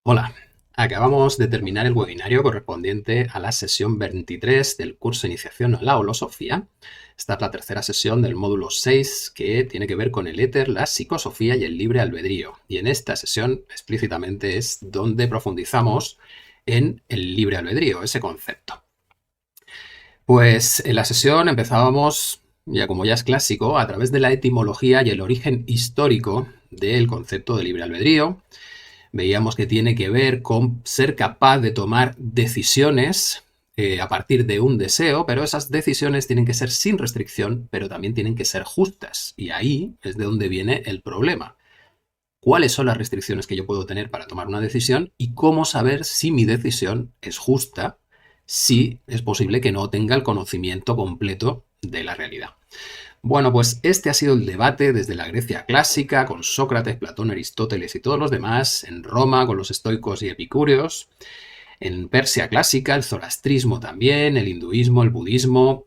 Hola, acabamos de terminar el webinario correspondiente a la sesión 23 del curso de Iniciación a la Holosofía. Esta es la tercera sesión del módulo 6 que tiene que ver con el éter, la psicosofía y el libre albedrío. Y en esta sesión explícitamente es donde profundizamos en el libre albedrío, ese concepto. Pues en la sesión empezábamos, ya como ya es clásico, a través de la etimología y el origen histórico del concepto de libre albedrío. Veíamos que tiene que ver con ser capaz de tomar decisiones a partir de un deseo, pero esas decisiones tienen que ser sin restricción, pero también tienen que ser justas. Y ahí es de donde viene el problema. ¿Cuáles son las restricciones que yo puedo tener para tomar una decisión y cómo saber si mi decisión es justa, si es posible que no tenga el conocimiento completo de la realidad? Bueno, pues este ha sido el debate desde la Grecia clásica, con Sócrates, Platón, Aristóteles y todos los demás, en Roma con los estoicos y epicúreos, en Persia clásica, el zoroastrismo también, el hinduismo, el budismo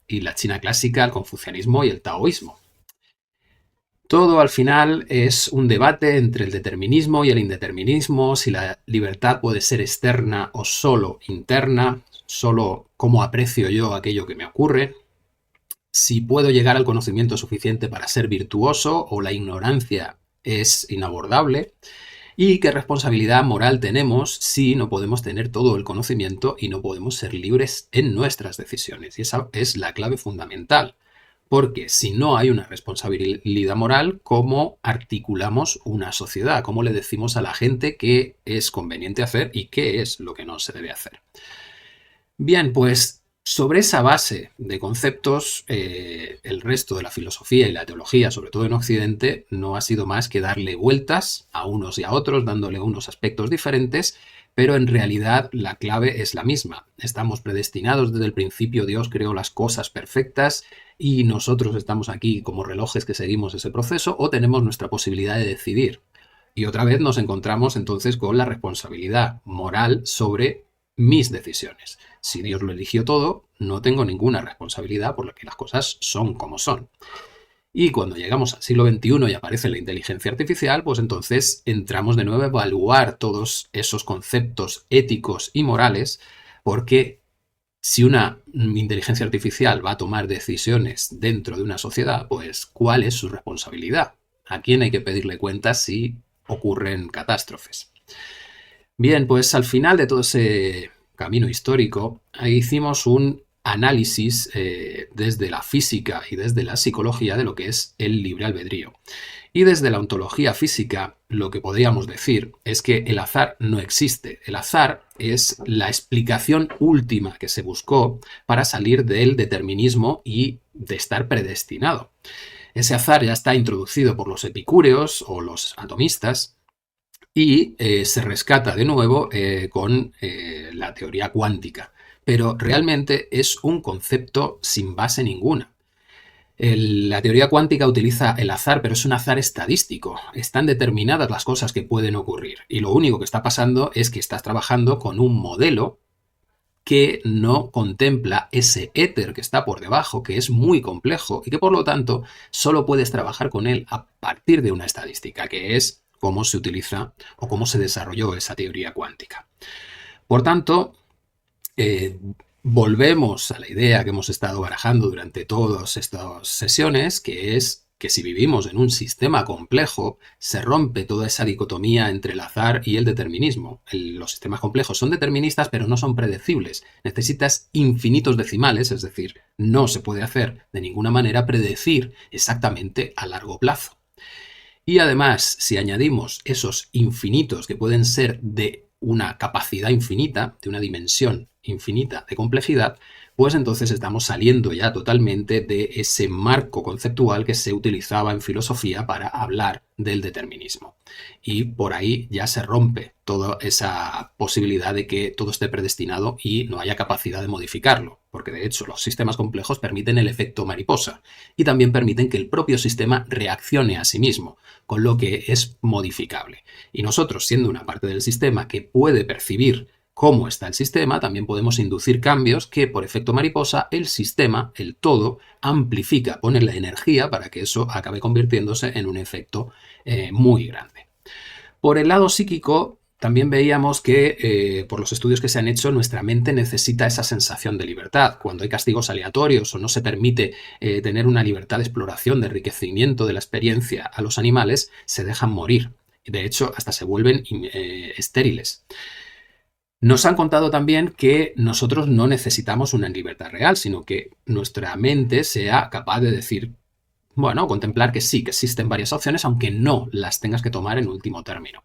y la China clásica, el confucianismo y el taoísmo. Todo al final es un debate entre el determinismo y el indeterminismo, si la libertad puede ser externa o solo interna, solo cómo aprecio yo aquello que me ocurre, si puedo llegar al conocimiento suficiente para ser virtuoso o la ignorancia es inabordable, y qué responsabilidad moral tenemos si no podemos tener todo el conocimiento y no podemos ser libres en nuestras decisiones. Y esa es la clave fundamental, porque si no hay una responsabilidad moral, ¿cómo articulamos una sociedad? ¿Cómo le decimos a la gente qué es conveniente hacer y qué es lo que no se debe hacer? Bien, pues sobre esa base de conceptos, el resto de la filosofía y la teología, sobre todo en Occidente, no ha sido más que darle vueltas a unos y a otros, dándole unos aspectos diferentes, pero en realidad la clave es la misma. Estamos predestinados desde el principio, Dios creó las cosas perfectas y nosotros estamos aquí como relojes que seguimos ese proceso o tenemos nuestra posibilidad de decidir. Y otra vez nos encontramos entonces con la responsabilidad moral sobre mis decisiones. Si Dios lo eligió todo, no tengo ninguna responsabilidad por lo que las cosas son como son. Y cuando llegamos al siglo XXI y aparece la inteligencia artificial, pues entonces entramos de nuevo a evaluar todos esos conceptos éticos y morales, porque si una inteligencia artificial va a tomar decisiones dentro de una sociedad, pues ¿cuál es su responsabilidad? ¿A quién hay que pedirle cuentas si ocurren catástrofes? Bien, pues al final de todo ese camino histórico, hicimos un análisis desde la física y desde la psicología de lo que es el libre albedrío. Y desde la ontología física, lo que podríamos decir es que el azar no existe. El azar es la explicación última que se buscó para salir del determinismo y de estar predestinado. Ese azar ya está introducido por los epicúreos o los atomistas y se rescata de nuevo con la teoría cuántica. Pero realmente es un concepto sin base ninguna. La teoría cuántica utiliza el azar, pero es un azar estadístico. Están determinadas las cosas que pueden ocurrir. Y lo único que está pasando es que estás trabajando con un modelo que no contempla ese éter que está por debajo, que es muy complejo y que por lo tanto solo puedes trabajar con él a partir de una estadística, que es cómo se utiliza o cómo se desarrolló esa teoría cuántica. Por tanto, volvemos a la idea que hemos estado barajando durante todas estas sesiones, que es que si vivimos en un sistema complejo, se rompe toda esa dicotomía entre el azar y el determinismo. Los sistemas complejos son deterministas, pero no son predecibles. Necesitas infinitos decimales, es decir, no se puede hacer de ninguna manera predecir exactamente a largo plazo. Y además, si añadimos esos infinitos que pueden ser de una capacidad infinita, de una dimensión infinita de complejidad, pues entonces estamos saliendo ya totalmente de ese marco conceptual que se utilizaba en filosofía para hablar del determinismo. Y por ahí ya se rompe toda esa posibilidad de que todo esté predestinado y no haya capacidad de modificarlo, porque de hecho los sistemas complejos permiten el efecto mariposa y también permiten que el propio sistema reaccione a sí mismo, con lo que es modificable. Y nosotros, siendo una parte del sistema que puede percibir cómo está el sistema, también podemos inducir cambios que por efecto mariposa el sistema, el todo, amplifica, pone la energía para que eso acabe convirtiéndose en un efecto muy grande. Por el lado psíquico, también veíamos que por los estudios que se han hecho, nuestra mente necesita esa sensación de libertad. Cuando hay castigos aleatorios o no se permite tener una libertad de exploración, de enriquecimiento de la experiencia a los animales, se dejan morir. De hecho, hasta se vuelven estériles. Nos han contado también que nosotros no necesitamos una libertad real, sino que nuestra mente sea capaz de decir, bueno, contemplar que sí, que existen varias opciones, aunque no las tengas que tomar en último término.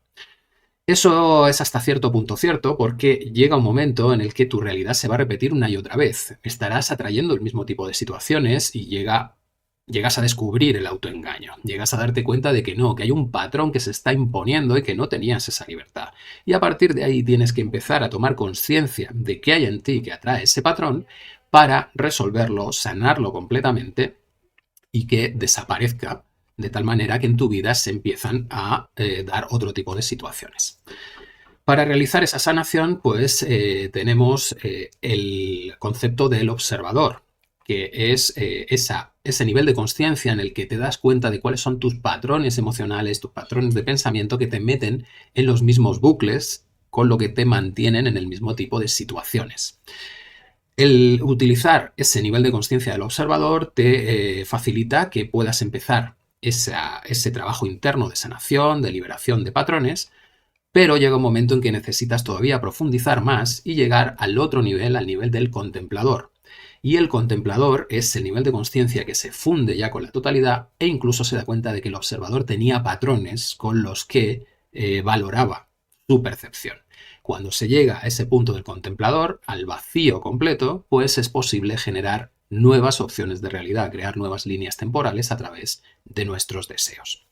Eso es hasta cierto punto cierto, porque llega un momento en el que tu realidad se va a repetir una y otra vez. Estarás atrayendo el mismo tipo de situaciones y llegas a descubrir el autoengaño. Llegas a darte cuenta de que no, que hay un patrón que se está imponiendo y que no tenías esa libertad. Y a partir de ahí tienes que empezar a tomar conciencia de qué hay en ti que atrae ese patrón para resolverlo, sanarlo completamente y que desaparezca, de tal manera que en tu vida se empiezan a dar otro tipo de situaciones. Para realizar esa sanación, pues tenemos el concepto del observador, que es ese nivel de conciencia en el que te das cuenta de cuáles son tus patrones emocionales, tus patrones de pensamiento que te meten en los mismos bucles, con lo que te mantienen en el mismo tipo de situaciones. El utilizar ese nivel de conciencia del observador te facilita que puedas empezar ese trabajo interno de sanación, de liberación de patrones, pero llega un momento en que necesitas todavía profundizar más y llegar al otro nivel, al nivel del contemplador. Y el contemplador es el nivel de conciencia que se funde ya con la totalidad e incluso se da cuenta de que el observador tenía patrones con los que valoraba su percepción. Cuando se llega a ese punto del contemplador, al vacío completo, pues es posible generar nuevas opciones de realidad, crear nuevas líneas temporales a través de nuestros deseos.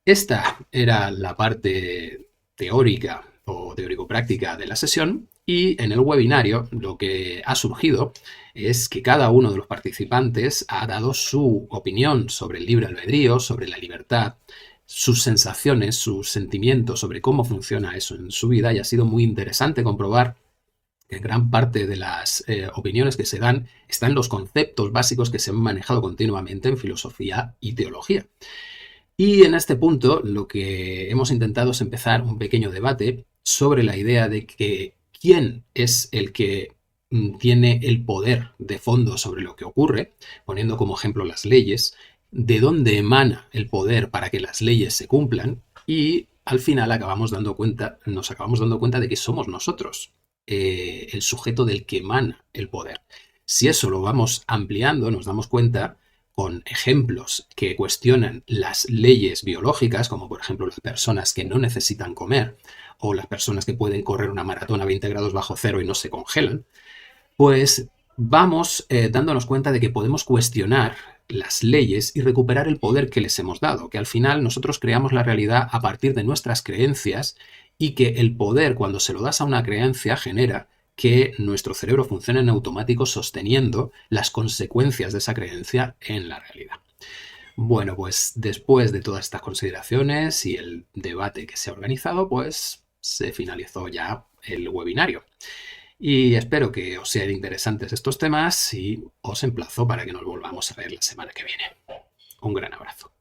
Esta era la parte teórica o teórico-práctica de la sesión, y en el webinario lo que ha surgido es que cada uno de los participantes ha dado su opinión sobre el libre albedrío, sobre la libertad, sus sensaciones, sus sentimientos sobre cómo funciona eso en su vida, y ha sido muy interesante comprobar que gran parte de las opiniones que se dan están en los conceptos básicos que se han manejado continuamente en filosofía y teología. Y en este punto lo que hemos intentado es empezar un pequeño debate sobre la idea de que quién es el que tiene el poder de fondo sobre lo que ocurre, poniendo como ejemplo las leyes, de dónde emana el poder para que las leyes se cumplan, y al final nos acabamos dando cuenta de que somos nosotros el sujeto del que emana el poder. Si eso lo vamos ampliando, nos damos cuenta con ejemplos que cuestionan las leyes biológicas, como por ejemplo las personas que no necesitan comer o las personas que pueden correr una maratón a 20 grados bajo cero y no se congelan, pues vamos dándonos cuenta de que podemos cuestionar las leyes y recuperar el poder que les hemos dado, que al final nosotros creamos la realidad a partir de nuestras creencias, y que el poder, cuando se lo das a una creencia, genera que nuestro cerebro funcione en automático sosteniendo las consecuencias de esa creencia en la realidad. Bueno, pues después de todas estas consideraciones y el debate que se ha organizado, pues se finalizó ya el webinario. Y espero que os sean interesantes estos temas y os emplazo para que nos volvamos a ver la semana que viene. Un gran abrazo.